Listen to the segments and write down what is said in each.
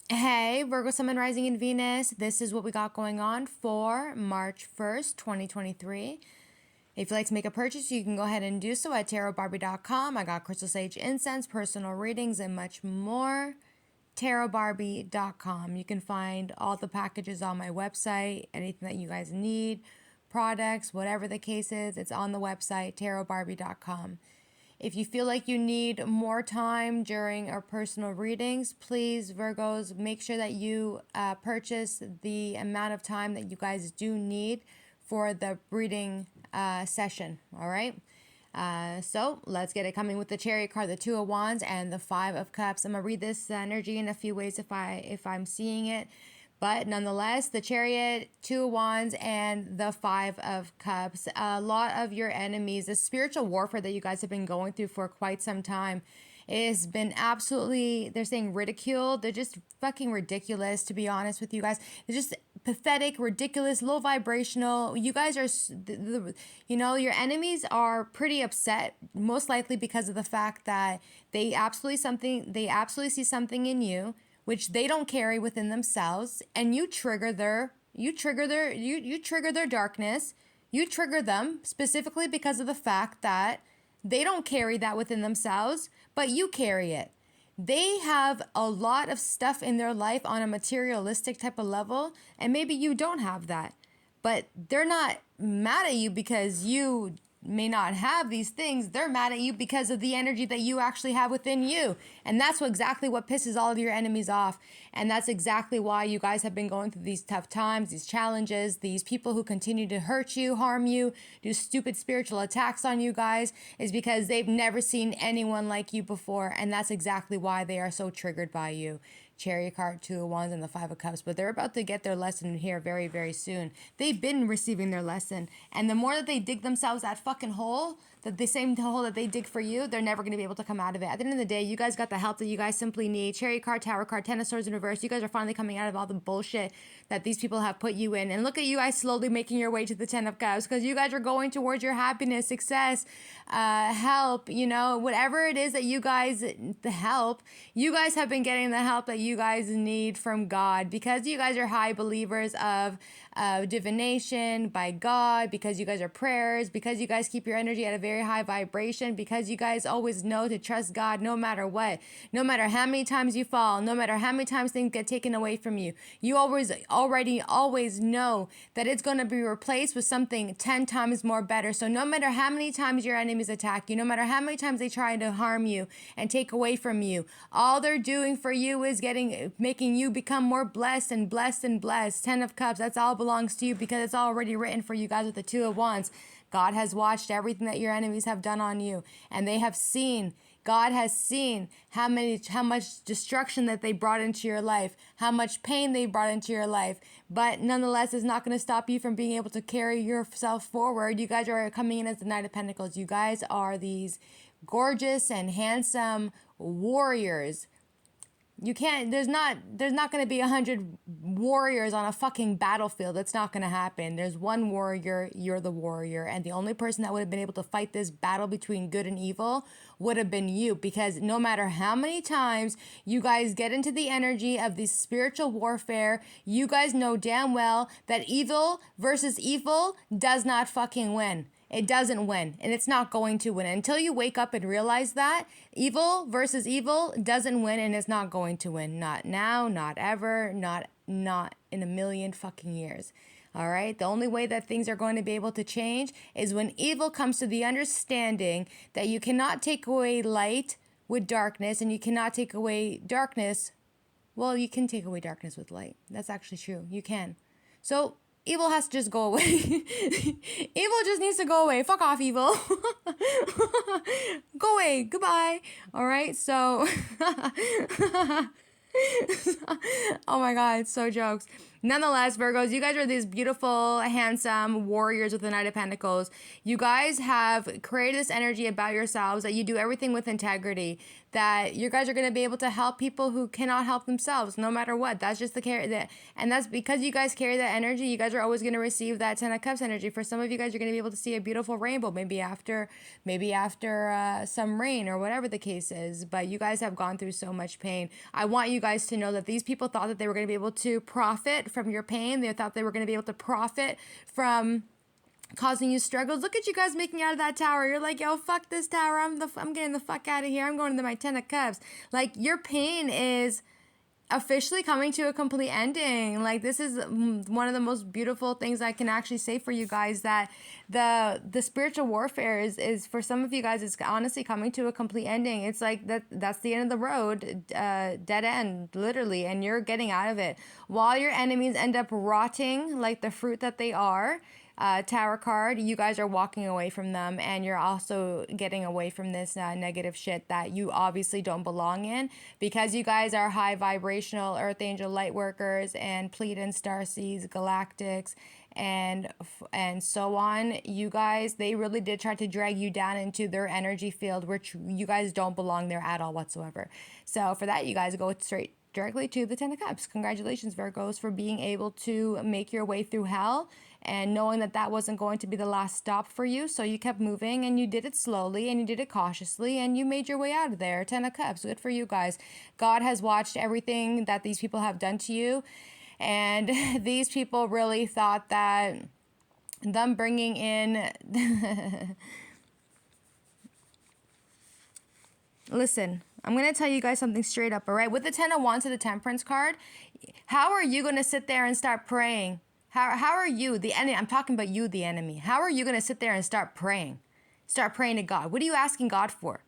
Hey, Virgo, Sun, Rising in Venus. This is what we got going on for March 1st, 2023. If you'd like to make a purchase, you can go ahead and do so at tarotbarbie.com. I got crystal sage incense, personal readings, and much more. tarotbarbie.com. You can find all the packages on my website, anything that you guys need, products, whatever the case is, it's on the website, tarotbarbie.com. If you feel like you need more time during our personal readings, please, Virgos, make sure that you purchase the amount of time that you guys do need for the reading session. All right. So let's get it coming with the Chariot card, the Two of Wands, and the Five of Cups. I'm gonna read this energy in a few ways if I'm seeing it. But nonetheless, the Chariot, Two of Wands, and the Five of Cups. A lot of your enemies, the spiritual warfare that you guys have been going through for quite some time, has been absolutely, they're saying ridiculed. They're just fucking ridiculous, to be honest with you guys. They're just pathetic, ridiculous, low vibrational. You guys are, your enemies are pretty upset, most likely because of the fact that they absolutely see something in you which they don't carry within themselves, and you trigger their darkness. You trigger them specifically because of the fact that they don't carry that within themselves, but you carry it. They have a lot of stuff in their life on a materialistic type of level, and maybe you don't have that. But they're not mad at you because you may not have these things. They're mad at you because of the energy that you actually have within you. And that's exactly what pisses all of your enemies off. And that's exactly why you guys have been going through these tough times, these challenges, these people who continue to hurt you, harm you, do stupid spiritual attacks on you guys, is because they've never seen anyone like you before. And that's exactly why they are so triggered by you. Chariot card, Two of Wands, and the Five of Cups. But they're about to get their lesson here very, very soon. They've been receiving their lesson. And the more that they dig themselves that fucking hole, that the same hole that they dig for you, they're never going to be able to come out of it. At the end of the day, you guys got the help that you guys simply need. Chariot card, Tower card, Ten of Swords in reverse. You guys are finally coming out of all the bullshit that these people have put you in. And look at you guys slowly making your way to the Ten of Cups, because you guys are going towards your happiness, success, help, whatever it is that you guys, the help, you guys have been getting the help that you guys need from God, because you guys are high believers of divination by God, because you guys are prayers, because you guys keep your energy at a very high vibration, because you guys always know to trust God no matter what, no matter how many times you fall, no matter how many times things get taken away from you. You always know that it's going to be replaced with something 10 times more better. So no matter how many times your enemies attack you, no matter how many times they try to harm you and take away from you, all they're doing for you is making you become more blessed and blessed and blessed. Ten of Cups, that's all belongs to you, because it's already written for you guys with the Two of Wands. God has watched everything that your enemies have done on you, and they have seen, God has seen how much destruction that they brought into your life, how much pain they brought into your life. But nonetheless, it's not going to stop you from being able to carry yourself forward. You guys are coming in as the Knight of Pentacles. You guys are these gorgeous and handsome warriors. You can't, there's not going to be 100 warriors on a fucking battlefield. That's not going to happen. There's one warrior, you're the warrior. And the only person that would have been able to fight this battle between good and evil would have been you. Because no matter how many times you guys get into the energy of this spiritual warfare, you guys know damn well that evil versus evil does not fucking win. It doesn't win, and it's not going to win. Until you wake up and realize that evil versus evil doesn't win, and it's not going to win. Not now, not ever, not in a million fucking years. All right? The only way that things are going to be able to change is when evil comes to the understanding that you cannot take away light with darkness, and you cannot take away darkness. Well, you can take away darkness with light. That's actually true. You can. So evil has to just go away. Evil just needs to go away. Fuck off, evil. Go away. Goodbye. All right. So, oh my God, so jokes. Nonetheless, Virgos, you guys are these beautiful, handsome warriors with the Knight of Pentacles. You guys have created this energy about yourselves that you do everything with integrity, that you guys are going to be able to help people who cannot help themselves, no matter what. That's just the carry, and that's because you guys carry that energy. You guys are always going to receive that Ten of Cups energy. For some of you guys, you're going to be able to see a beautiful rainbow, maybe after some rain or whatever the case is. But you guys have gone through so much pain. I want you guys to know that these people thought that they were going to be able to profit from your pain. They thought they were going to be able to profit from causing you struggles. Look at you guys making out of that tower. You're like, yo, fuck this tower. I'm getting the fuck out of here. I'm going to my Ten of Cups. Like, your pain is officially coming to a complete ending. Like, this is one of the most beautiful things I can actually say for you guys, that the spiritual warfare is for some of you guys, it's honestly coming to a complete ending. It's like that's the end of the road, dead end, literally, and you're getting out of it. While your enemies end up rotting like the fruit that they are, Tower card, you guys are walking away from them, and you're also getting away from this negative shit that you obviously don't belong in, because you guys are high vibrational earth angel light workers and Pleiadian starseeds, galactics, and so on. You guys, they really did try to drag you down into their energy field, which you guys don't belong there at all whatsoever. So for that, you guys go straight directly to the Ten of Cups. Congratulations, Virgos, for being able to make your way through hell and knowing that that wasn't going to be the last stop for you. So you kept moving, and you did it slowly, and you did it cautiously, and you made your way out of there. Ten of Cups. Good for you guys. God has watched everything that these people have done to you, and these people really thought that them bringing in listen, I'm going to tell you guys something straight up, all right? With the Ten of Wands to the Temperance card, how are you going to sit there and start praying? How are you, the enemy? I'm talking about you, the enemy. How are you going to sit there and start praying? Start praying to God. What are you asking God for?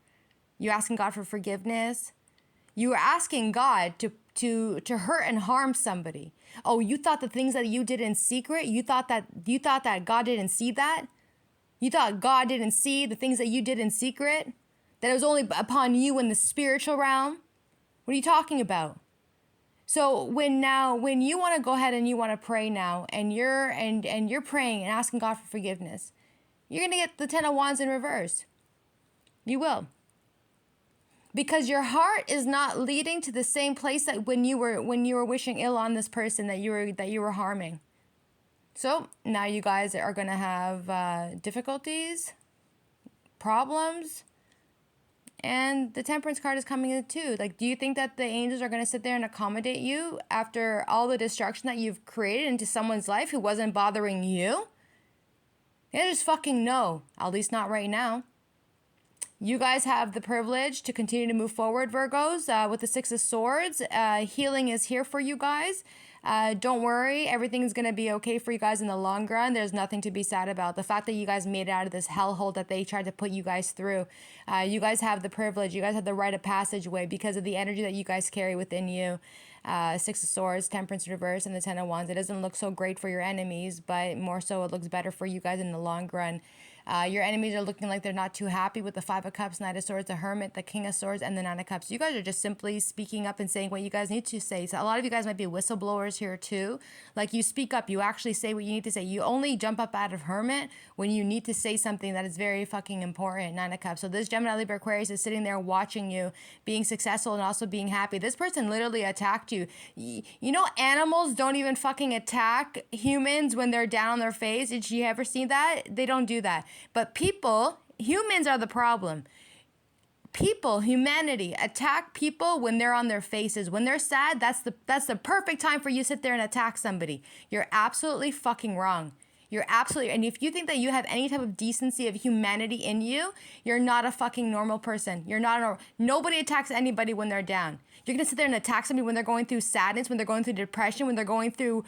You asking God for forgiveness? You are asking God to hurt and harm somebody. Oh, you thought the things that you did in secret, you thought that God didn't see that? You thought God didn't see the things that you did in secret? That it was only upon you in the spiritual realm? What are you talking about? So when you want to go ahead and you want to pray now, and you're praying and asking God for forgiveness, you're going to get the Ten of Wands in reverse. You will. Because your heart is not leading to the same place that when you were wishing ill on this person that you were harming. So now you guys are going to have difficulties, problems. And the Temperance card is coming in too. Like, do you think that the angels are going to sit there and accommodate you after all the destruction that you've created into someone's life who wasn't bothering you? They just fucking no. At least not right now. You guys have the privilege to continue to move forward, Virgos, with the Six of Swords. Healing is here for you guys. Don't worry, everything's going to be okay for you guys in the long run. There's nothing to be sad about. The fact that you guys made it out of this hellhole that they tried to put you guys through. You guys have the privilege. You guys have the rite of passageway because of the energy that you guys carry within you. Six of Swords, Temperance in reverse, and the Ten of Wands. It doesn't look so great for your enemies, but more so it looks better for you guys in the long run. Your enemies are looking like they're not too happy with the Five of Cups, Knight of Swords, the Hermit, the King of Swords, and the Nine of Cups. You guys are just simply speaking up and saying what you guys need to say. So a lot of you guys might be whistleblowers here too. Like, you speak up, you actually say what you need to say. You only jump up out of Hermit when you need to say something that is very fucking important. Nine of Cups. So this Gemini, Libra, Aquarius is sitting there watching you, being successful and also being happy. This person literally attacked you. You know, animals don't even fucking attack humans when they're down on their face. Did you ever see that? They don't do that. But people, humans are the problem. People, humanity, attack people when they're on their faces. When they're sad, that's the perfect time for you to sit there and attack somebody. You're absolutely fucking wrong. You're absolutely, and if you think that you have any type of decency of humanity in you, you're not a fucking normal person. You're not nobody attacks anybody when they're down. You're gonna sit there and attack somebody when they're going through sadness, when they're going through depression, when they're going through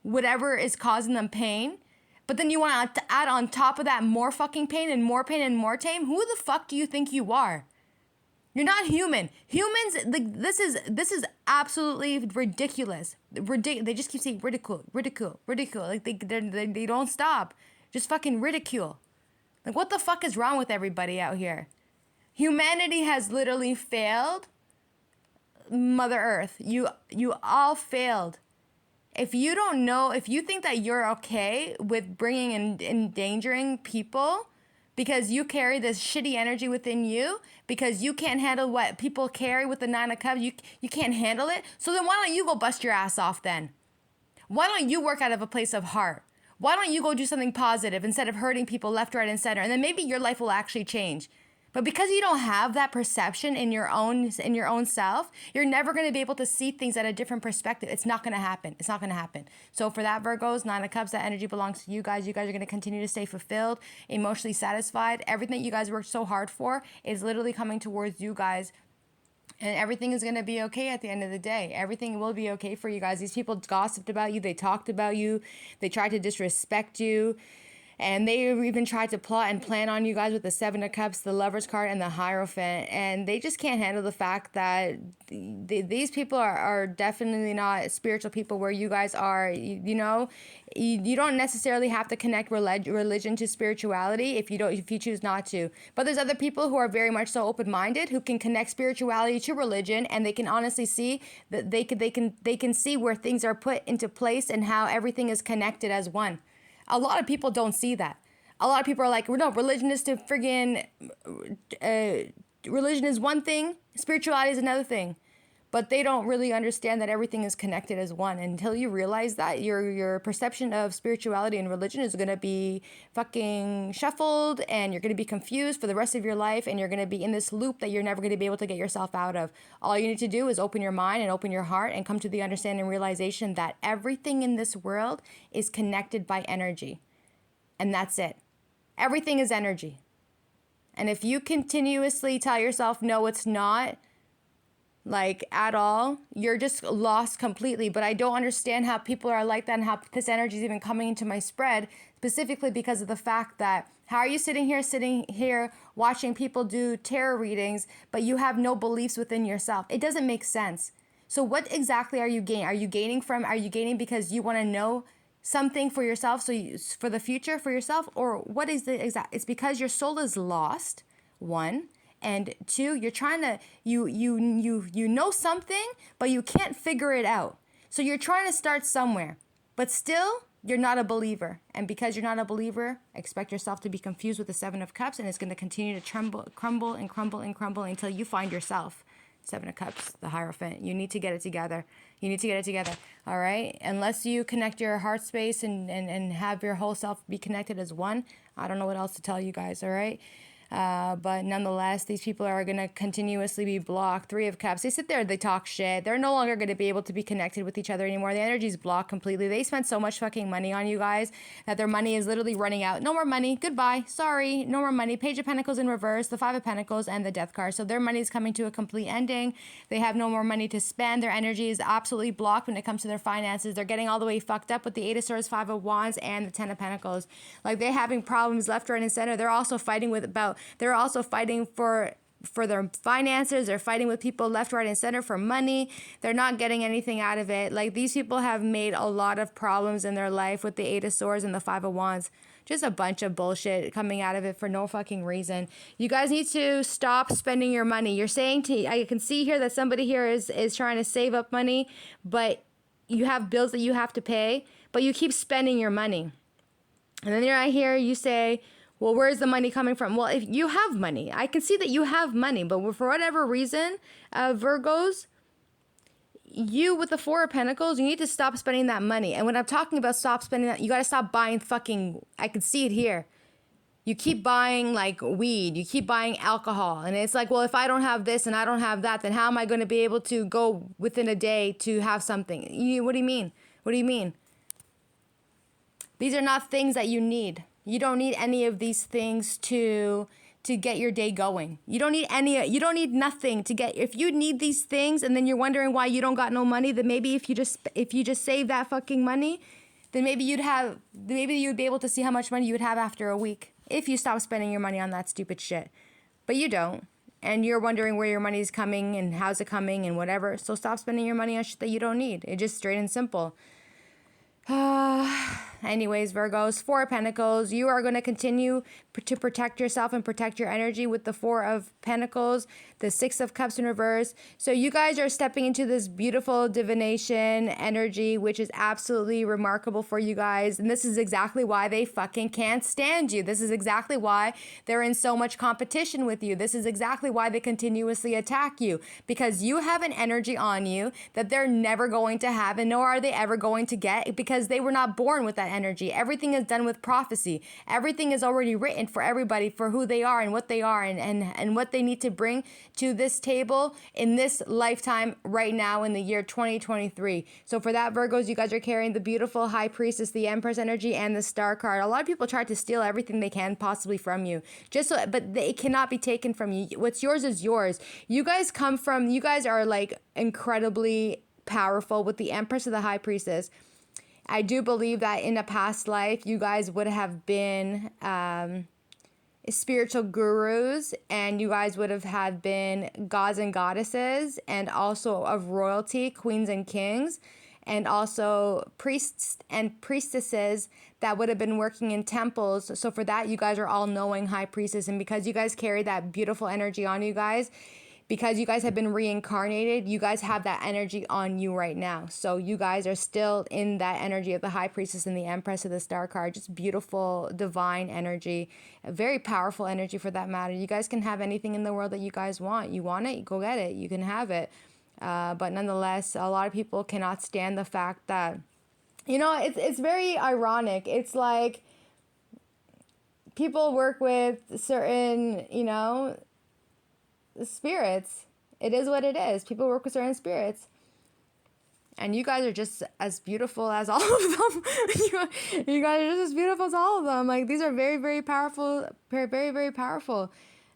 whatever is causing them pain. But then you want to add on top of that more fucking pain and more pain. Who the fuck do you think you are? You're not human. Humans, like, this is absolutely ridiculous. They just keep saying ridicule. Like, they don't stop. Just fucking ridicule. Like, what the fuck is wrong with everybody out here? Humanity has literally failed Mother Earth. You all failed. If you think that you're okay with bringing and endangering people because you carry this shitty energy within you, because you can't handle what people carry with the Nine of Cups. You can't handle it. So then why don't you go bust your ass off then? Why don't you work out of a place of heart? Why don't you go do something positive instead of hurting people left, right, and center? And then maybe your life will actually change. But because you don't have that perception in your own self, you're never going to be able to see things at a different perspective. It's not going to happen. It's not going to happen. So for that, Virgos, Nine of Cups, that energy belongs to you guys. You guys are going to continue to stay fulfilled, emotionally satisfied. Everything you guys worked so hard for is literally coming towards you guys. And everything is going to be okay at the end of the day. Everything will be okay for you guys. These people gossiped about you. They talked about you. They tried to disrespect you. And they even tried to plot and plan on you guys with the Seven of Cups, the Lover's card, and the Hierophant. And they just can't handle the fact that these people are definitely not spiritual people where you guys are. You don't necessarily have to connect religion to spirituality if you choose not to. But there's other people who are very much so open-minded, who can connect spirituality to religion, and they can honestly see that they can see where things are put into place and how everything is connected as one. A lot of people don't see that. A lot of people are like, no, religion is religion is one thing, spirituality is another thing. But they don't really understand that everything is connected as one. Until you realize that, your perception of spirituality and religion is going to be fucking shuffled, and you're going to be confused for the rest of your life, and you're going to be in this loop that you're never going to be able to get yourself out of. All you need to do is open your mind and open your heart and come to the understanding and realization that everything in this world is connected by energy. And that's it. Everything is energy. And if you continuously tell yourself, no, it's not, like at all, you're just lost completely. But I don't understand how people are like that and how this energy is even coming into my spread, specifically because of the fact that how are you sitting here watching people do tarot readings, but you have no beliefs within yourself? It doesn't make sense. So what exactly are you gaining? Are you gaining because you want to know something for yourself, for the future for yourself? Or what is the exact? It's because your soul is lost, one. And two, you're trying to, you know something, but you can't figure it out. So you're trying to start somewhere, but still, you're not a believer. And because you're not a believer, expect yourself to be confused with the Seven of Cups, and it's going to continue to crumble until you find yourself. Seven of Cups, the Hierophant. You need to get it together. All right? Unless you connect your heart space and have your whole self be connected as one, I don't know what else to tell you guys, all right? But nonetheless, these people are going to continuously be blocked. Three of Cups. They sit there, they talk shit. They're no longer going to be able to be connected with each other anymore. The energy's blocked completely. They spent so much fucking money on you guys that their money is literally running out. No more money. Goodbye. Sorry. No more money. Page of Pentacles in reverse, the Five of Pentacles, and the Death card. So their money is coming to a complete ending. They have no more money to spend. Their energy is absolutely blocked when it comes to their finances. They're getting all the way fucked up with the Eight of Swords, Five of Wands, and the Ten of Pentacles. Like, they're having problems left, right, and center. They're also fighting for their finances. They're fighting with people left, right, and center for money. They're not getting anything out of it. Like, these people have made a lot of problems in their life with the Eight of Swords and the Five of Wands. Just a bunch of bullshit coming out of it for no fucking reason. You guys need to stop spending your money. You're saying I can see here that somebody here is trying to save up money, but you have bills that you have to pay, but you keep spending your money. And then I hear you say, well, where's the money coming from? Well, if you have money, I can see that you have money, but for whatever reason, Virgos, you with the Four of Pentacles, you need to stop spending that money. And when I'm talking about stop spending that, you got to stop buying fucking, I can see it here. You keep buying like weed, you keep buying alcohol. And it's like, well, if I don't have this and I don't have that, then how am I going to be able to go within a day to have something? What do you mean? What do you mean? These are not things that you need. You don't need any of these things to get your day going. You don't need nothing to get. If you need these things and then you're wondering why you don't got no money, then maybe if you just save that fucking money, then maybe you'd be able to see how much money you would have after a week if you stop spending your money on that stupid shit. But you don't. And you're wondering where your money is coming and how's it coming and whatever. So stop spending your money on shit that you don't need. It's just straight and simple. Anyways, Virgos, Four of Pentacles. You are going to continue to protect yourself and protect your energy with the Four of Pentacles, the Six of Cups in reverse. So you guys are stepping into this beautiful divination energy, which is absolutely remarkable for you guys. And this is exactly why they fucking can't stand you. This is exactly why they're in so much competition with you. This is exactly why they continuously attack you, because you have an energy on you that they're never going to have, and nor are they ever going to get, because they were not born with that energy. Everything is done with prophecy. Everything is already written for everybody for who they are and what they are, and what they need to bring to this table in this lifetime right now in the year 2023. So for that, Virgos, you guys are carrying the beautiful High Priestess, the Empress energy, and the Star card. A lot of people try to steal everything they can possibly from you, but it cannot be taken from you. What's yours is yours. You guys are like incredibly powerful with the Empress of the High Priestess. I do believe that in a past life, you guys would have been spiritual gurus, and you guys would have been gods and goddesses, and also of royalty, queens and kings, and also priests and priestesses that would have been working in temples. So for that, you guys are all knowing high priestess, and because you guys carry that beautiful energy on you guys, because you guys have been reincarnated, you guys have that energy on you right now. So you guys are still in that energy of the High Priestess and the Empress of the Star card. Just beautiful, divine energy, a very powerful energy for that matter. You guys can have anything in the world that you guys want. You want it, go get it. You can have it. But nonetheless, a lot of people cannot stand the fact that, it's very ironic. It's like people work with certain, spirits. It is what it is. People work with certain spirits, and you guys are just as beautiful as all of them. You guys are just as beautiful as all of them. Like, these are very, very powerful, very, very, very powerful.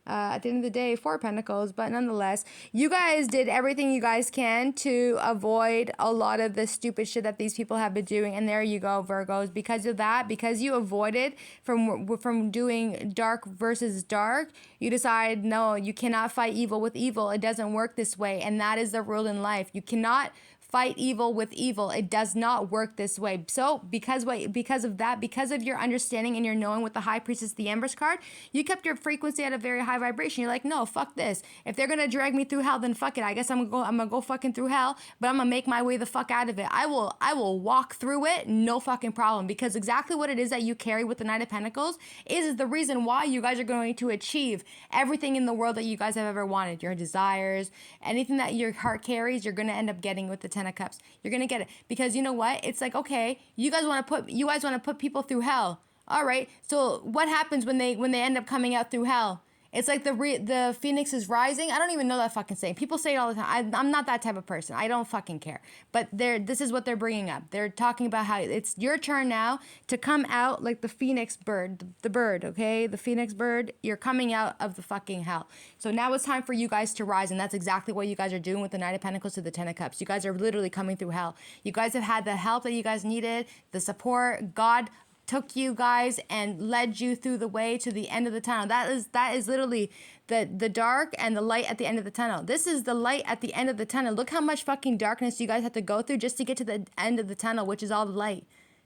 At the end of the day, Four Pentacles, but nonetheless, you guys did everything you guys can to avoid a lot of the stupid shit that these people have been doing, and there you go, Virgos. Because of that, because you avoided from doing dark versus dark, you decide, no, you cannot fight evil with evil. It doesn't work this way, and that is the rule in life. You cannot fight evil with evil. It does not work this way. So because of that, because of your understanding and your knowing with the High Priestess, the Empress card, you kept your frequency at a very high vibration. You're like, no, fuck this. If they're gonna drag me through hell, then fuck it. I guess I'm gonna go fucking through hell, but I'm gonna make my way the fuck out of it. I will walk through it, no fucking problem. Because exactly what it is that you carry with the Knight of Pentacles is the reason why you guys are going to achieve everything in the world that you guys have ever wanted. Your desires, anything that your heart carries, you're gonna end up getting with the Ten of Cups. You're gonna get it, because you know what? It's like, okay, you guys want to put people through hell. All right. So what happens when they end up coming out through hell? It's like the phoenix is rising. I don't even know that fucking saying. People say it all the time. I'm not that type of person. I don't fucking care. But this is what they're bringing up. They're talking about how it's your turn now to come out like the phoenix bird, the bird, okay? The phoenix bird, you're coming out of the fucking hell. So now it's time for you guys to rise, and that's exactly what you guys are doing with the Knight of Pentacles to the Ten of Cups. You guys are literally coming through hell. You guys have had the help that you guys needed, the support. God took you guys and led you through the way to the end of the tunnel. That is literally the dark and the light at the end of the tunnel. This is the light at the end of the tunnel. Look how much fucking darkness you guys have to go through just to get to the end of the tunnel, which is all the light.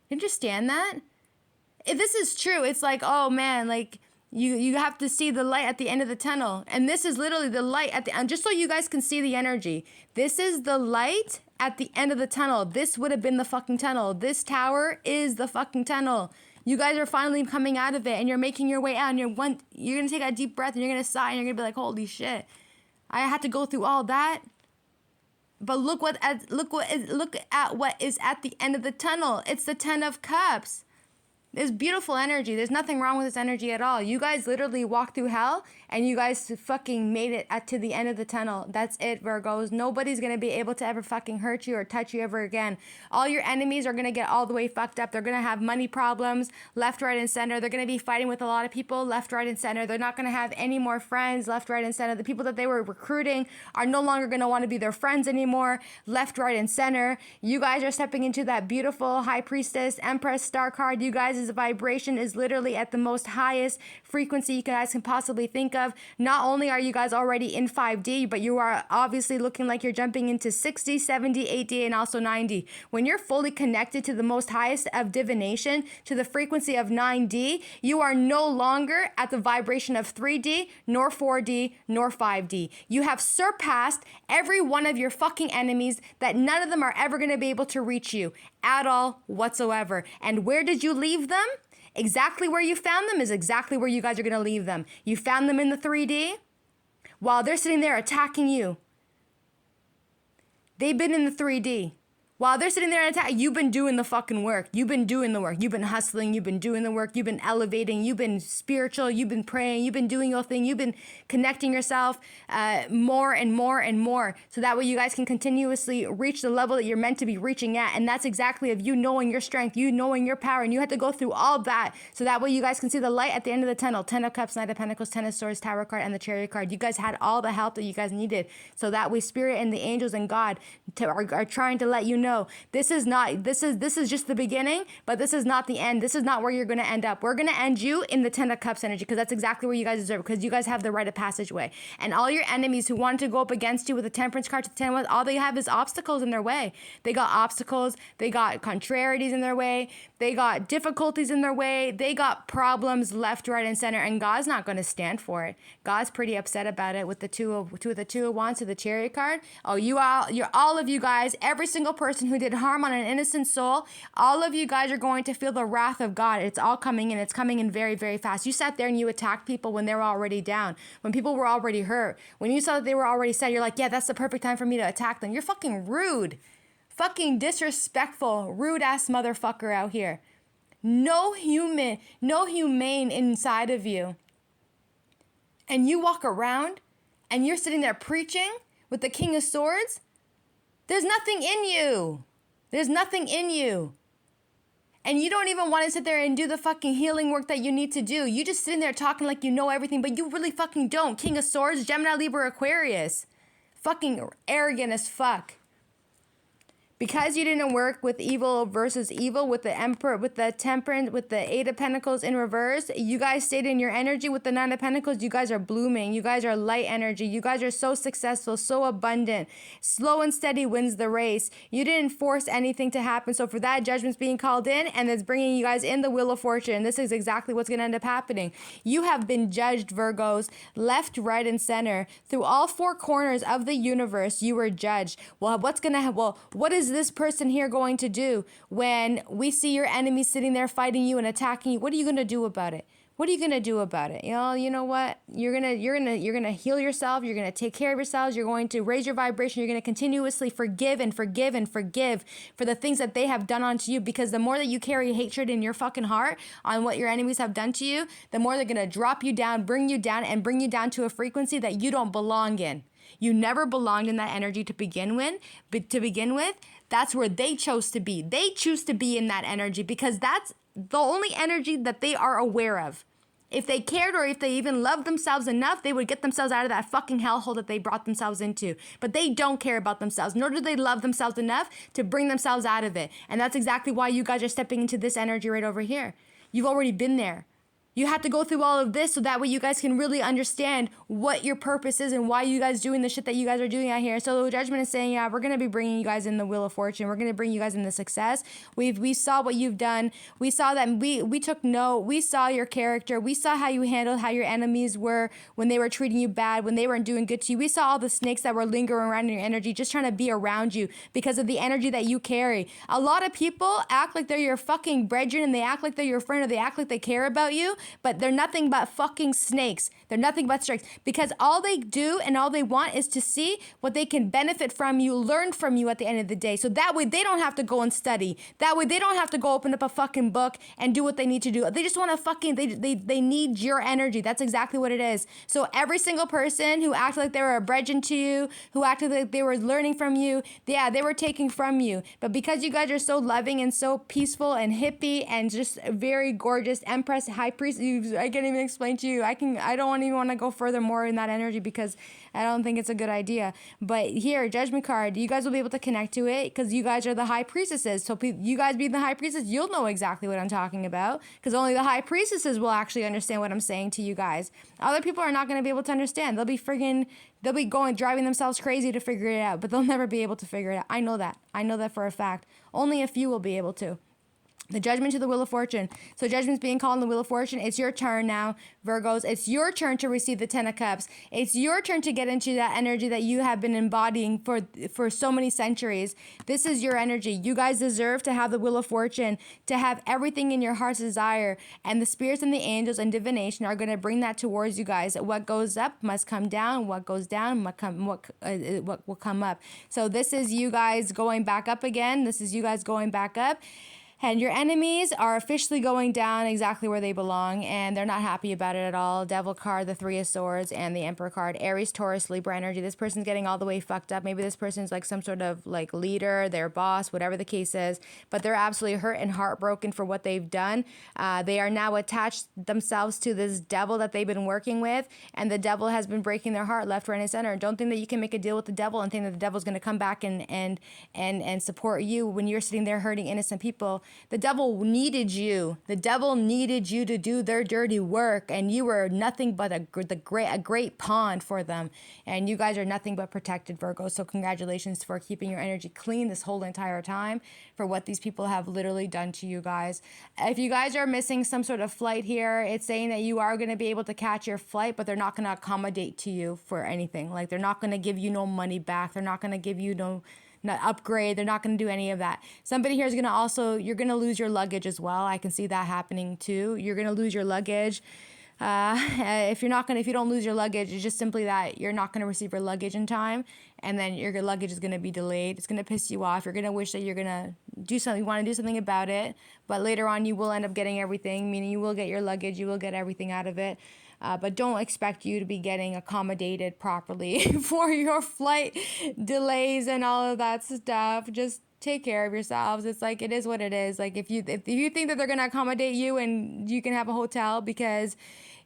You understand that? If this is true, it's like, oh man, like you have to see the light at the end of the tunnel. And this is literally the light at the end, just so you guys can see the energy. This is the light at the end of the tunnel. This would have been the fucking tunnel. This tower is the fucking tunnel. You guys are finally coming out of it, and you're making your way out, and you're gonna take a deep breath, and you're gonna sigh, and you're gonna be like, holy shit, I had to go through all that. But look at what is at the end of the tunnel. It's the Ten of Cups. There's beautiful energy. There's nothing wrong with this energy at all. You guys literally walked through hell, and you guys fucking made it to the end of the tunnel. That's it, Virgos. Nobody's going to be able to ever fucking hurt you or touch you ever again. All your enemies are going to get all the way fucked up. They're going to have money problems left, right, and center. They're going to be fighting with a lot of people left, right, and center. They're not going to have any more friends left, right, and center. The people that they were recruiting are no longer going to want to be their friends anymore left, right, and center. You guys are stepping into that beautiful High Priestess, Empress, Star card. You guys guys' vibration is literally at the most highest frequency you guys can possibly think of. Not only are you guys already in 5D, but you are obviously looking like you're jumping into 60, 70, 80, and also 90. When you're fully connected to the most highest of divination, to the frequency of 9D, you are no longer at the vibration of 3D, nor 4D, nor 5D. You have surpassed every one of your fucking enemies, that none of them are ever going to be able to reach you at all whatsoever. And where did you leave them? Exactly where you found them is exactly where you guys are going to leave them. You found them in the 3D while they're sitting there attacking you. They've been in the 3D. While they're sitting there and attacking, you've been doing the fucking work. You've been doing the work. You've been hustling. You've been doing the work. You've been elevating. You've been spiritual. You've been praying. You've been doing your thing. You've been connecting yourself more and more and more. So that way you guys can continuously reach the level that you're meant to be reaching at. And that's exactly of you knowing your strength, you knowing your power. And you have to go through all that. So that way you guys can see the light at the end of the tunnel. 10 of Cups, Knight of Pentacles, 10 of Swords, Tower card, and the Chariot card. You guys had all the help that you guys needed. So that way Spirit and the angels and God are trying to let you know this is just the beginning, but this is not the end. This is not where you're going to end up. We're going to end you in the 10 of Cups energy, because that's exactly where you guys deserve, because you guys have the rite of passageway. And all your enemies who wanted to go up against you with the Temperance card to the 10 of, all they have is obstacles in their way. They got obstacles. They got contrarieties in their way. They got difficulties in their way. They got problems left, right, and center. And God's not going to stand for it. God's pretty upset about it with the two of Wands to the Chariot card. Oh, you're all of you guys, every single person who did harm on an innocent soul, all of you guys are going to feel the wrath of God. It's all coming in. It's coming in very, very fast. You sat there and you attacked people when they were already down, when people were already hurt. When you saw that they were already sad, you're like, yeah, that's the perfect time for me to attack them. You're fucking rude. Fucking disrespectful, rude ass motherfucker out here. No humane inside of you. And you walk around and you're sitting there preaching with the King of Swords. There's nothing in you. There's nothing in you. And you don't even want to sit there and do the fucking healing work that you need to do. You just sitting there talking like you know everything, but you really fucking don't. King of Swords, Gemini, Libra, Aquarius. Fucking arrogant as fuck. Because you didn't work with evil versus evil, with the Emperor, with the Temperance, with the Eight of Pentacles in reverse, you guys stayed in your energy with the Nine of Pentacles. You guys are blooming. You guys are light energy. You guys are so successful, so abundant. Slow and steady wins the race. You didn't force anything to happen. So for that, judgment's being called in, and it's bringing you guys in the Wheel of Fortune. This is exactly what's going to end up happening. You have been judged, Virgos, left, right, and center. Through all four corners of the universe, you were judged. Well, what is this person here going to do when we see your enemy sitting there fighting you and attacking you? What are you going to do about it? What are you going to do about it? You know what? You're going to heal yourself. You're going to take care of yourselves. You're going to raise your vibration. You're going to continuously forgive and forgive and forgive for the things that they have done onto you, because the more that you carry hatred in your fucking heart on what your enemies have done to you, the more they're going to drop you down, bring you down, and bring you down to a frequency that you don't belong in. You never belonged in that energy to begin with. That's where they chose to be. They choose to be in that energy because that's the only energy that they are aware of. If they cared, or if they even loved themselves enough, they would get themselves out of that fucking hellhole that they brought themselves into. But they don't care about themselves, nor do they love themselves enough to bring themselves out of it. And that's exactly why you guys are stepping into this energy right over here. You've already been there. You have to go through all of this so that way you guys can really understand what your purpose is and why you guys doing the shit that you guys are doing out here. So the judgment is saying, yeah, we're going to be bringing you guys in the Wheel of Fortune. We're going to bring you guys in the success. We saw what you've done. We saw that we took note. We saw your character. We saw how you handled how your enemies were when they were treating you bad, when they weren't doing good to you. We saw all the snakes that were lingering around in your energy, just trying to be around you because of the energy that you carry. A lot of people act like they're your fucking brethren, and they act like they're your friend, or they act like they care about you, but they're nothing but fucking snakes. They're nothing but snakes, because all they do and all they want is to see what they can benefit from you, learn from you at the end of the day. So that way they don't have to go and study. That way they don't have to go open up a fucking book and do what they need to do. They just want to fucking, they need your energy. That's exactly what it is. So every single person who acted like they were a brethren to you, who acted like they were learning from you, yeah, they were taking from you. But because you guys are so loving and so peaceful and hippie and just very gorgeous Empress, High Priestess, priestess. I can't even explain to you. I don't even want to go further more in that energy because I don't think it's a good idea. But here, judgment card, you guys will be able to connect to it because you guys are the high priestesses. So you guys being the high priestess, you'll know exactly what I'm talking about because only the high priestesses will actually understand what I'm saying to you guys. Other people are not going to be able to understand. They'll be driving themselves crazy to figure it out, but they'll never be able to figure it out. I know that for a fact. Only a few will be able to. The judgment to the Wheel of Fortune. So judgment's being called in the Wheel of Fortune. It's your turn now, Virgos. It's your turn to receive the Ten of Cups. It's your turn to get into that energy that you have been embodying for so many centuries. This is your energy. You guys deserve to have the Wheel of Fortune, to have everything in your heart's desire. And the spirits and the angels and divination are going to bring that towards you guys. What goes up must come down. What goes down what will come up. So this is you guys going back up again. This is you guys going back up. And your enemies are officially going down exactly where they belong, and they're not happy about it at all. Devil card, the Three of Swords, and the Emperor card. Aries, Taurus, Libra energy. This person's getting all the way fucked up. Maybe this person's like some sort of like leader, their boss, whatever the case is. But they're absolutely hurt and heartbroken for what they've done. They are now attached themselves to this devil that they've been working with, and the devil has been breaking their heart left, right, and center. Don't think that you can make a deal with the devil and think that the devil's going to come back and support you when you're sitting there hurting innocent people. The devil needed you. The devil needed you to do their dirty work, and you were nothing but a great pawn for them. And you guys are nothing but protected, Virgo. So congratulations for keeping your energy clean this whole entire time for what these people have literally done to you guys. If you guys are missing some sort of flight here, it's saying that you are going to be able to catch your flight, but they're not going to accommodate to you for anything. Like they're not going to give you no money back. They're not going to give you no upgrade. They're not going to do any of that. Somebody here is going to also, you're going to lose your luggage as well. I can see that happening too. You're going to lose your luggage. If you don't lose your luggage, it's just simply that you're not going to receive your luggage in time, and then your luggage is going to be delayed. It's going to piss you off. You're going to wish that you're going to do something. You want to do something about it, but later on you will end up getting everything, meaning you will get your luggage. You will get everything out of it. But don't expect you to be getting accommodated properly for your flight delays and all of that stuff. Just take care of yourselves. It's like, it is what it is. Like if you think that they're going to accommodate you and you can have a hotel because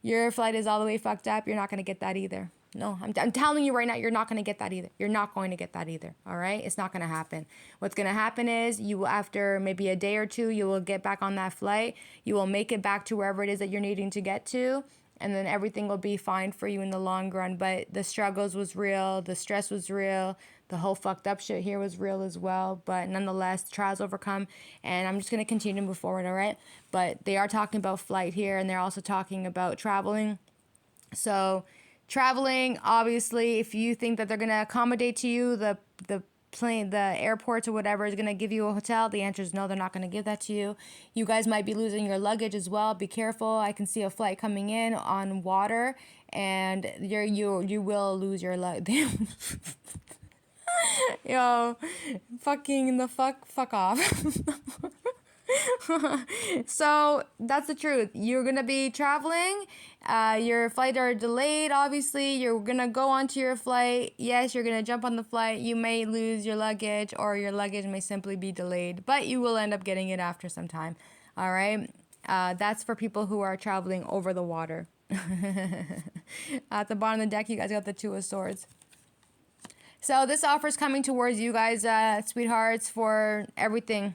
your flight is all the way fucked up, you're not going to get that either. No, I'm telling you right now, you're not going to get that either. You're not going to get that either. All right? It's not going to happen. What's going to happen is you will, after maybe a day or two, you will get back on that flight. You will make it back to wherever it is that you're needing to get to. And then everything will be fine for you in the long run. But the struggles was real. The stress was real. The whole fucked up shit here was real as well. But nonetheless, trials overcome. And I'm just going to continue to move forward, all right? But they are talking about flight here. And they're also talking about traveling. So traveling, obviously, if you think that they're going to accommodate to you, the plane, the airports or whatever is going to give you a hotel, the answer is no, they're not going to give that to you. You guys might be losing your luggage as well. Be careful. I can see a flight coming in on water, and you will lose your luggage. Yo, fuck off. So that's the truth. You're gonna be traveling. Your flight are delayed. Obviously, you're gonna go onto your flight. Yes, you're gonna jump on the flight. You may lose your luggage, or your luggage may simply be delayed, but you will end up getting it after some time. All right. That's for people who are traveling over the water. At the bottom of the deck, you guys got the Two of Swords. So this offer is coming towards you guys, sweethearts, for everything.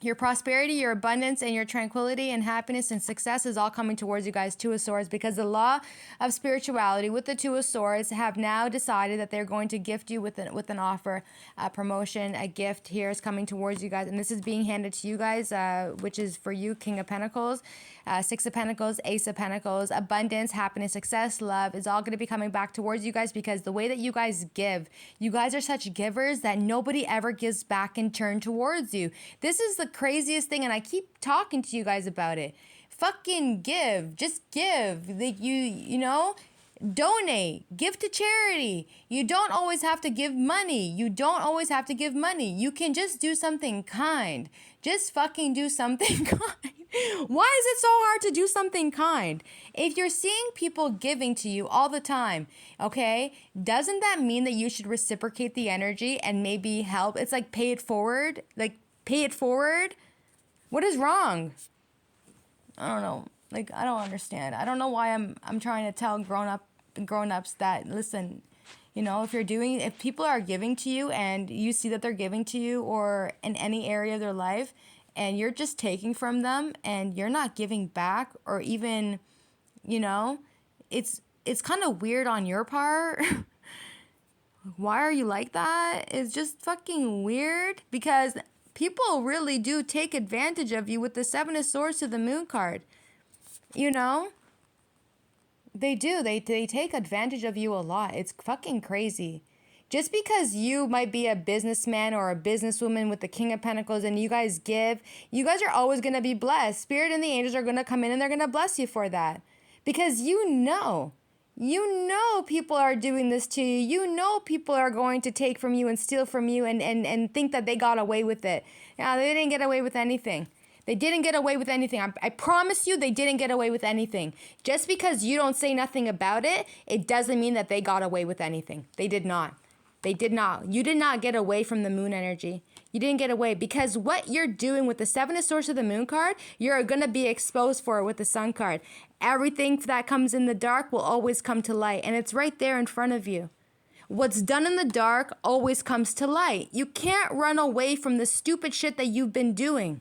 Your prosperity, your abundance, and your tranquility and happiness and success is all coming towards you guys, Two of Swords, because the law of spirituality with the Two of Swords have now decided that they're going to gift you with an offer, a promotion, a gift here is coming towards you guys. And this is being handed to you guys, which is for you, King of Pentacles, Six of Pentacles, Ace of Pentacles, abundance, happiness, success, love is all going to be coming back towards you guys, because the way that you guys give, you guys are such givers that nobody ever gives back in turn towards you. This is the craziest thing, and I keep talking to you guys about it. Fucking give. Just give. Like you know, donate, give to charity. You don't always have to give money. You don't always have to give money. You can just do something kind. Just fucking do something kind. Why is it so hard to do something kind? If you're seeing people giving to you all the time, okay, doesn't that mean that you should reciprocate the energy and maybe help? It's like pay it forward. Like, pay it forward? What is wrong? I don't know. Like, I don't understand. I don't know why I'm trying to tell grown-ups that, listen, you know, if people are giving to you and you see that they're giving to you or in any area of their life and you're just taking from them and you're not giving back or even, you know, it's kind of weird on your part. Why are you like that? It's just fucking weird because people really do take advantage of you with the Seven of Swords to the Moon card. You know? They do. They take advantage of you a lot. It's fucking crazy. Just because you might be a businessman or a businesswoman with the King of Pentacles and you guys give, you guys are always going to be blessed. Spirit and the angels are going to come in and they're going to bless you for that. Because you know people are doing this to you. You know people are going to take from you and steal from you and think that they got away with it. Yeah, they didn't get away with anything. They didn't get away with anything. I promise you they didn't get away with anything. Just because you don't say nothing about it, it doesn't mean that they got away with anything. They did not. They did not. You did not get away from the moon energy. You didn't get away because what you're doing with the Seven of Swords of the Moon card, you're going to be exposed for it with the Sun card. Everything that comes in the dark will always come to light, and it's right there in front of you. What's done in the dark always comes to light. You can't run away from the stupid shit that you've been doing.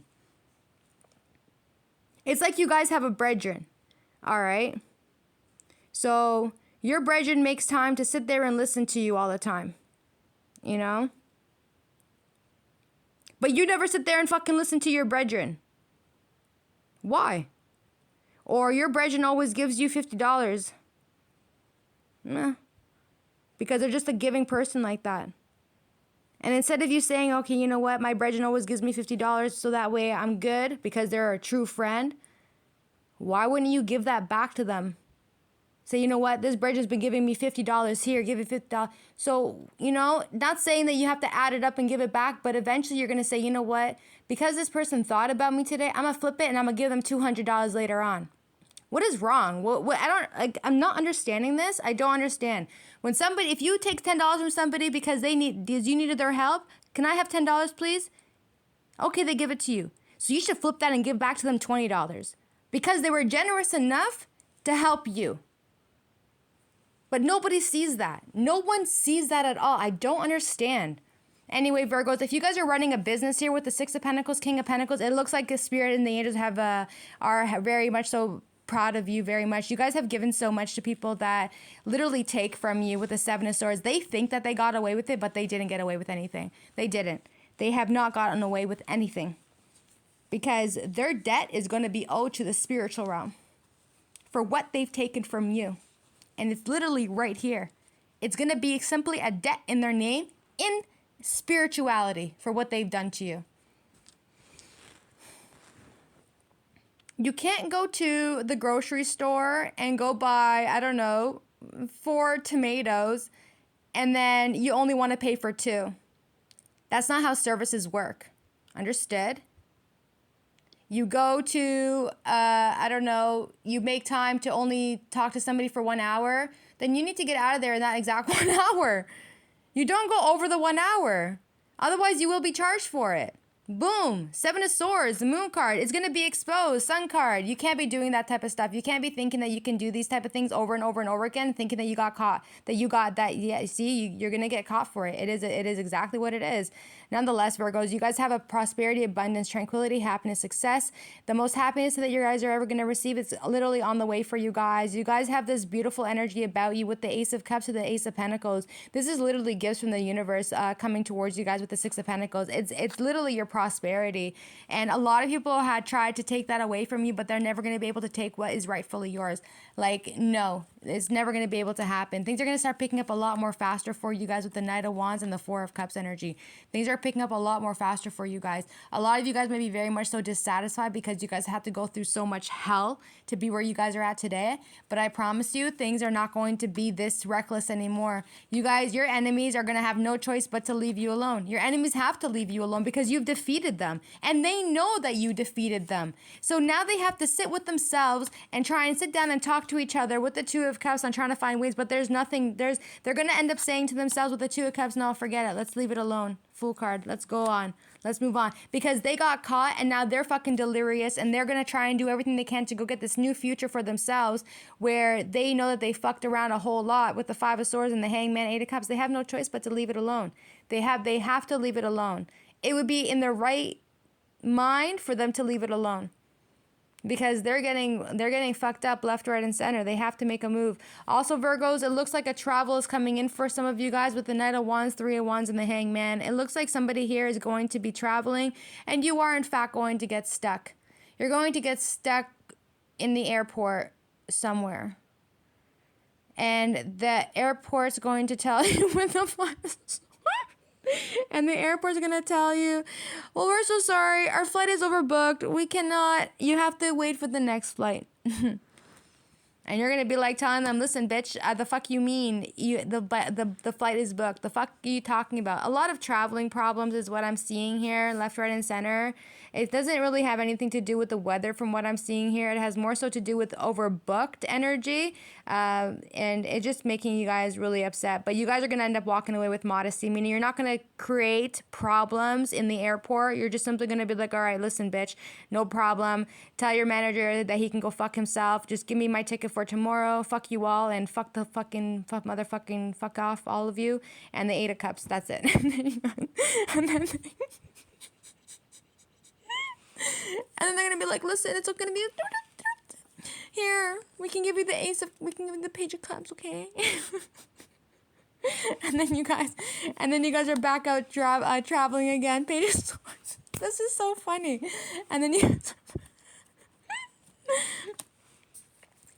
It's like you guys have a brethren, all right? So your brethren makes time to sit there and listen to you all the time, you know? But you never sit there and fucking listen to your brethren. Why? Or your brethren always gives you $50. Nah. Because they're just a giving person like that. And instead of you saying, okay, you know what, my brethren always gives me $50 so that way I'm good because they're a true friend, why wouldn't you give that back to them? Say, you know what, this brethren's been giving me $50 here, give it $50. So, you know, not saying that you have to add it up and give it back, but eventually you're going to say, you know what, because this person thought about me today, I'm going to flip it and I'm going to give them $200 later on. What is wrong? I'm not understanding this. I don't understand. When somebody, if you take $10 from somebody because you needed their help, can I have $10, please? Okay, they give it to you. So you should flip that and give back to them $20 because they were generous enough to help you. But nobody sees that. No one sees that at all. I don't understand. Anyway, Virgos, if you guys are running a business here with the Six of Pentacles, King of Pentacles, it looks like the Spirit and the angels are very much so proud of you very much. You guys have given so much to people that literally take from you with the Seven of Swords. They think that they got away with it, but they didn't get away with anything. They didn't. They have not gotten away with anything because their debt is going to be owed to the spiritual realm for what they've taken from you. And it's literally right here. It's going to be simply a debt in their name in spirituality for what they've done to you. You can't go to the grocery store and go buy, 4 tomatoes, and then you only want to pay for 2. That's not how services work. Understood? You go to, you make time to only talk to somebody for 1 hour, then you need to get out of there in that exact 1 hour. You don't go over the 1 hour. Otherwise, you will be charged for it. Boom. Seven of Swords, the Moon card. It's going to be exposed. Sun card. You can't be doing that type of stuff. You can't be thinking that you can do these type of things over and over and over again, thinking that you got caught, yeah, see, you're going to get caught for it. It is exactly what it is. Nonetheless, Virgos, you guys have a prosperity, abundance, tranquility, happiness, success. The most happiness that you guys are ever going to receive is literally on the way for you guys. You guys have this beautiful energy about you with the Ace of Cups to the Ace of Pentacles. This is literally gifts from the universe coming towards you guys with the Six of Pentacles. It's literally your prosperity. And a lot of people had tried to take that away from you, but they're never going to be able to take what is rightfully yours. Like, no, it's never going to be able to happen. Things are going to start picking up a lot more faster for you guys with the Knight of Wands and the Four of Cups energy. Things are picking up a lot more faster for you guys. A lot of you guys may be very much so dissatisfied because you guys have to go through so much hell to be where you guys are at today. But I promise you, things are not going to be this reckless anymore. You guys, your enemies are going to have no choice but to leave you alone. Your enemies have to leave you alone because you've defeated them. And they know that you defeated them. So now they have to sit with themselves and try and sit down and talk to each other with the Two of Cups on trying to find ways, but there's nothing. They're going to end up saying to themselves with the Two of Cups, no, forget it. Let's leave it alone. Fool card. Let's go on. Let's move on. Because they got caught and now they're fucking delirious and they're going to try and do everything they can to go get this new future for themselves where they know that they fucked around a whole lot with the Five of Swords and the Hangman, Eight of Cups. They have no choice but to leave it alone. They have to leave it alone. It would be in their right mind for them to leave it alone. Because they're getting fucked up left, right, and center. They have to make a move. Also, Virgos, it looks like a travel is coming in for some of you guys with the Knight of Wands, Three of Wands, and the Hangman. It looks like somebody here is going to be traveling, and you are, in fact, going to get stuck. You're going to get stuck in the airport somewhere. And the airport's going to tell you when the flight is. And the airport's going to tell you, well, we're so sorry. Our flight is overbooked. We cannot. You have to wait for the next flight. And you're going to be like telling them, listen, bitch, the fuck you mean? The flight is booked. The fuck are you talking about? A lot of traveling problems is what I'm seeing here, left, right, and center. It doesn't really have anything to do with the weather from what I'm seeing here. It has more so to do with overbooked energy. And it's just making you guys really upset. But you guys are going to end up walking away with modesty, meaning you're not going to create problems in the airport. You're just simply going to be like, all right, listen, bitch, no problem. Tell your manager that he can go fuck himself. Just give me my ticket for tomorrow. Fuck you all and fuck the fucking fuck off, all of you. And the Eight of Cups, that's it. And then and then they're gonna be like, listen, it's gonna be here. We can give you the Page of Cups, okay? and then you guys are back out traveling again. Page of Swords. This is so funny.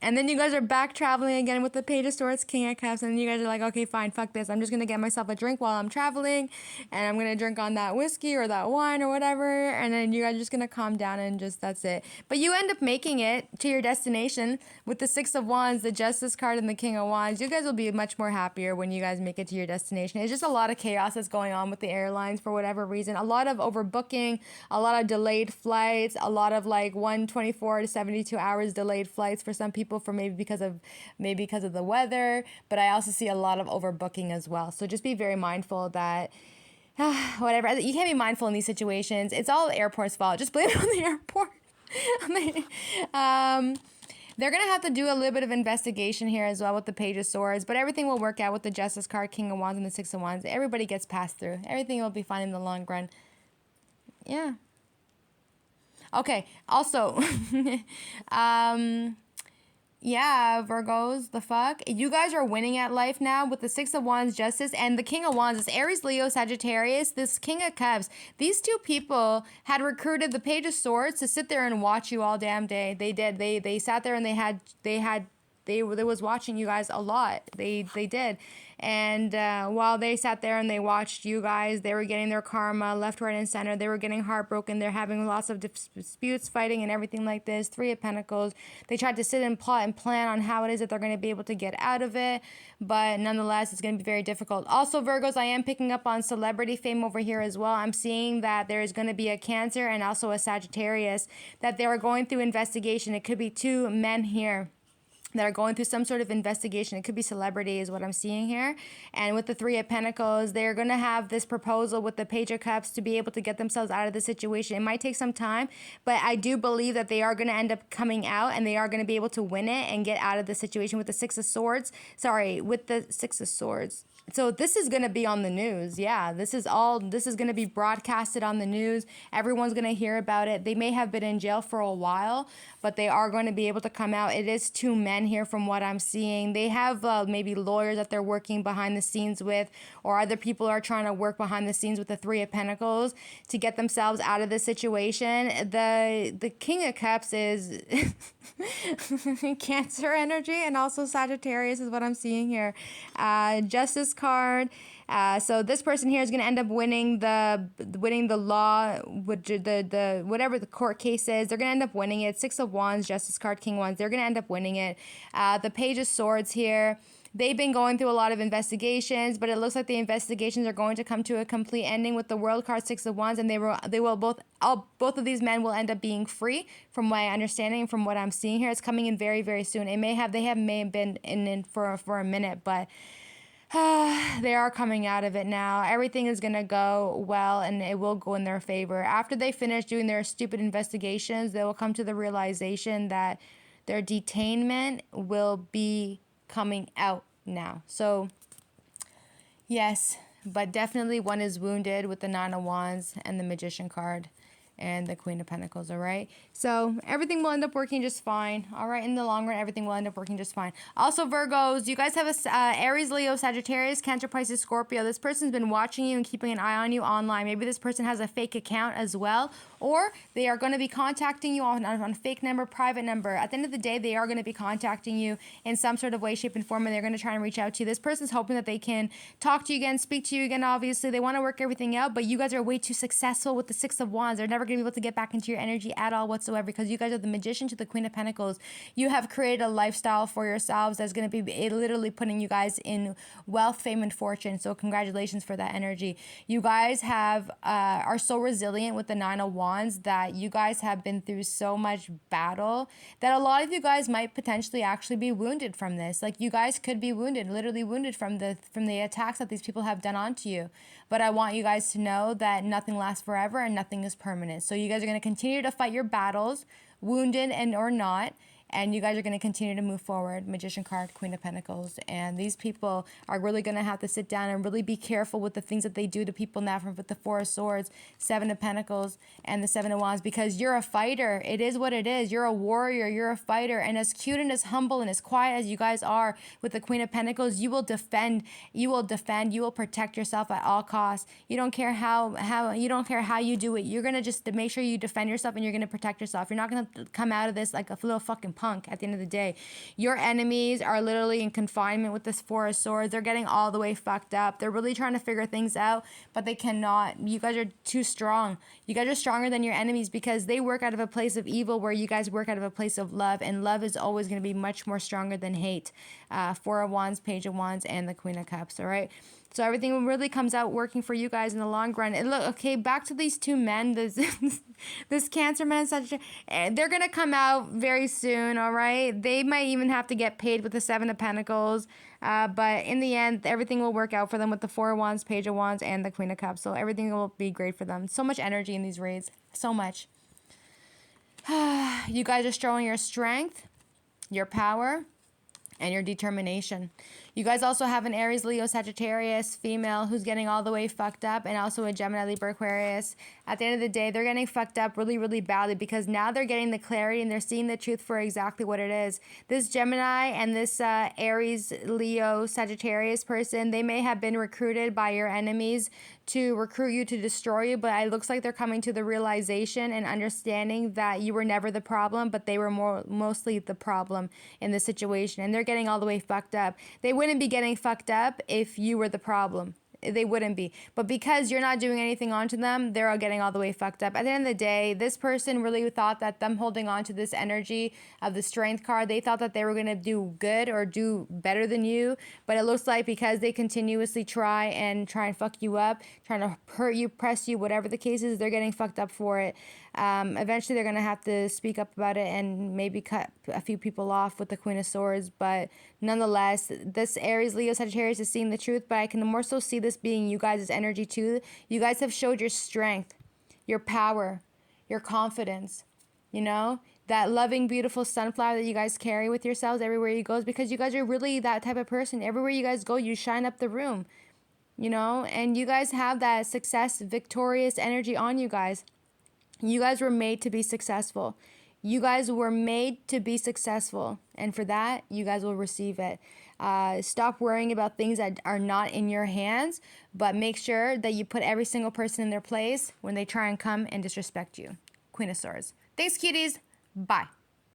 And then you guys are back traveling again with the Page of Swords, King of Cups, and you guys are like, okay, fine, fuck this. I'm just going to get myself a drink while I'm traveling, and I'm going to drink on that whiskey or that wine or whatever, and then you guys are just going to calm down and just, that's it. But you end up making it to your destination with the Six of Wands, the Justice card, and the King of Wands. You guys will be much more happier when you guys make it to your destination. It's just a lot of chaos that's going on with the airlines for whatever reason. A lot of overbooking, a lot of delayed flights, a lot of like 124 to 72 hours delayed flights for some people. For maybe because of the weather, but I also see a lot of overbooking as well. So just be very mindful that whatever, you can't be mindful in these situations. It's all the airport's fault. Just blame it on the airport. They're gonna have to do a little bit of investigation here as well with the Page of Swords, but everything will work out with the Justice card, King of Wands, and the Six of Wands. Everybody gets passed through. Everything will be fine in the long run. Yeah. Okay. Also, yeah, Virgos, the fuck? You guys are winning at life now with the Six of Wands, Justice, and the King of Wands is Aries, Leo, Sagittarius, this King of Cups. These two people had recruited the Page of Swords to sit there and watch you all damn day. They did. They sat there and they was watching you guys a lot. They did. And while they sat there and they watched you guys, they were getting their karma left, right, and center. They were getting heartbroken. They're having lots of disputes, fighting, and everything like this. Three of Pentacles. They tried to sit and plot and plan on how it is that they're going to be able to get out of it. But nonetheless, it's going to be very difficult. Also, Virgos, I am picking up on celebrity fame over here as well. I'm seeing that there is going to be a Cancer and also a Sagittarius that they are going through investigation. It could be two men here that are going through some sort of investigation. It could be celebrity is what I'm seeing here. And with the Three of Pentacles, they're going to have this proposal with the Page of Cups to be able to get themselves out of the situation. It might take some time, but I do believe that they are going to end up coming out and they are going to be able to win it and get out of the situation with the Six of Swords. Sorry, with the Six of Swords. So this is going to be on the news. Yeah, this is going to be broadcasted on the news. Everyone's going to hear about it. They may have been in jail for a while, but they are going to be able to come out. It is two men here from what I'm seeing. They have maybe lawyers that they're working behind the scenes with, or other people are trying to work behind the scenes with the Three of Pentacles to get themselves out of this situation. The King of Cups is Cancer energy, and also Sagittarius is what I'm seeing here. Justice card. So this person here is going to end up winning the law, with the whatever the court case is. They're going to end up winning it. Six of Wands, Justice card, King of Wands. They're going to end up winning it. The Page of Swords here. They've been going through a lot of investigations, but it looks like the investigations are going to come to a complete ending with the World card, Six of Wands, and both of these men will end up being free, from my understanding, from what I'm seeing here. It's coming in very, very soon. They have been in for a minute, but they are coming out of it now. Everything is going to go well, and it will go in their favor. After they finish doing their stupid investigations, they will come to the realization that their detainment will be coming out now. So, yes, but definitely one is wounded with the Nine of Wands and the Magician card and the Queen of Pentacles, all right? So everything will end up working just fine, all right? In the long run, everything will end up working just fine. Also, Virgos, you guys have a Aries, Leo, Sagittarius, Cancer, Pisces, Scorpio. This person's been watching you and keeping an eye on you online. Maybe this person has a fake account as well, or they are going to be contacting you on a fake number, private number. At the end of the day, they are going to be contacting you in some sort of way, shape, and form, and they're going to try and reach out to you. This person's hoping that they can talk to you again, speak to you again. Obviously, they want to work everything out, but you guys are way too successful with the Six of Wands. They're never going to be able to get back into your energy at all whatsoever, because you guys are the Magician to the Queen of Pentacles. You have created a lifestyle for yourselves that's going to be literally putting you guys in wealth, fame, and fortune. So congratulations for that energy. You guys are so resilient with the Nine of Wands that you guys have been through so much battle that a lot of you guys might potentially actually be wounded from this. Like, you guys could be wounded, literally wounded from the attacks that these people have done onto you. But I want you guys to know that nothing lasts forever and nothing is permanent. So you guys are going to continue to fight your battles, wounded and or not, and you guys are going to continue to move forward. Magician card, Queen of Pentacles. And these people are really going to have to sit down and really be careful with the things that they do to people now, with the Four of Swords, Seven of Pentacles, and the Seven of Wands, because you're a fighter. It is what it is. You're a warrior. You're a fighter. And as cute and as humble and as quiet as you guys are with the Queen of Pentacles, you will defend. You will protect yourself at all costs. You don't care how you do it. You're going to just make sure you defend yourself, and you're going to protect yourself. You're not going to come out of this like a little fucking punk at the end of the day. Your enemies are literally in confinement with this Four of Swords. They're getting all the way fucked up. They're really trying to figure things out, but they cannot. You guys are too strong. You guys are stronger than your enemies, because they work out of a place of evil, where you guys work out of a place of love, and love is always going to be much more stronger than hate. Four of Wands, Page of Wands, and the Queen of Cups, all right? So everything really comes out working for you guys in the long run. And look, okay, back to these two men, this Cancer man, such they're going to come out very soon, all right? They might even have to get paid with the Seven of Pentacles. But in the end, everything will work out for them with the Four of Wands, Page of Wands, and the Queen of Cups. So everything will be great for them. So much energy in these raids. So much. You guys are showing your strength, your power, and your determination. You guys also have an Aries, Leo, Sagittarius female who's getting all the way fucked up, and also a Gemini, Libra, Aquarius. At the end of the day, they're getting fucked up really, really badly, because now they're getting the clarity and they're seeing the truth for exactly what it is. This Gemini and this Aries, Leo, Sagittarius person, they may have been recruited by your enemies to recruit you, to destroy you, but it looks like they're coming to the realization and understanding that you were never the problem, but they were mostly the problem in the situation, and they're getting all the way fucked up. They wouldn't be getting fucked up if you were the problem. They wouldn't be. But because you're not doing anything onto them, they're all getting all the way fucked up. At the end of the day, this person really thought that them holding on to this energy of the Strength card, they thought that they were going to do good or do better than you. But it looks like because they continuously try and fuck you up, trying to hurt you, press you, whatever the case is, they're getting fucked up for it. Eventually, they're going to have to speak up about it and maybe cut a few people off with the Queen of Swords. But nonetheless, this Aries, Leo, Sagittarius is seeing the truth, but I can more so see this being you guys' energy too. You guys have showed your strength, your power, your confidence, you know, that loving, beautiful sunflower that you guys carry with yourselves everywhere you go, because you guys are really that type of person. Everywhere you guys go, you shine up the room, you know, and you guys have that success, victorious energy on you guys. You guys were made to be successful. You guys were made to be successful. And for that, you guys will receive it. Stop worrying about things that are not in your hands, but make sure that you put every single person in their place when they try and come and disrespect you. Queen of Swords. Thanks, cuties. Bye.